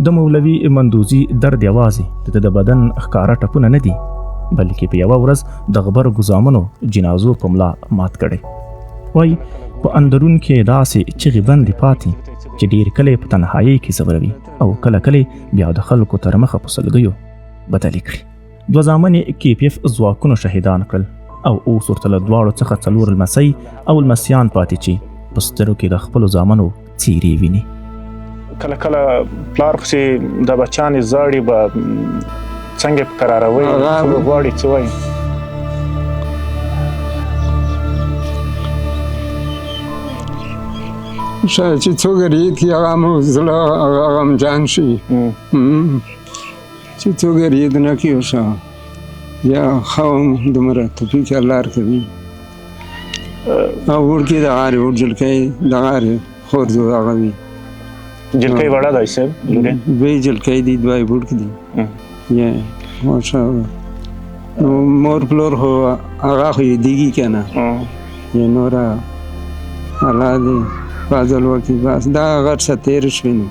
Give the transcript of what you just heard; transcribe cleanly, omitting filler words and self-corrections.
د مولوي مندوزي درد یوازې د بدن ښکاره ټپونه نه دي، بلکې په یوه ورځ د غبرګو زامنو جنازو په ملا مات کړی. وایي په اندرون کې داسې چغې بندې پاتې چې ډېر کله په تنهایۍ کې ځوروي او کله کله بیا د خلکو تر مخه په سلګیو بدلې کړي. 2 زامن KPF ځواکونو شهیدان کړل او اوس ورته له دواړو څخه 4 لمسۍ او لمسیان پاتې چې په سترګو کې د خپلو زامنو څیرې ویني. کله کله پلار خو چې د بچیانې زاړي به څنګه په قراروي غواړي څه وایي؟ شاید چې څوک رید کړي هغه مو زړه غمجان شي، چې څوک رید نه کړي اوسه بیا ښه هم دومره توفیق الله ورکوي. او وړکي د غاړې وړ جلکۍ د غاړې خور زو هغه وي. جلکۍ وړه دی صاحب؟ دوی جلکۍ دي، دوی وړکي دي. یا ماشاءالله. نو مور پلور خو هغه خو یې دیږي که نه، یا نوره الله دې فضل وکړي. بس دا غټ څه تېر شوي نو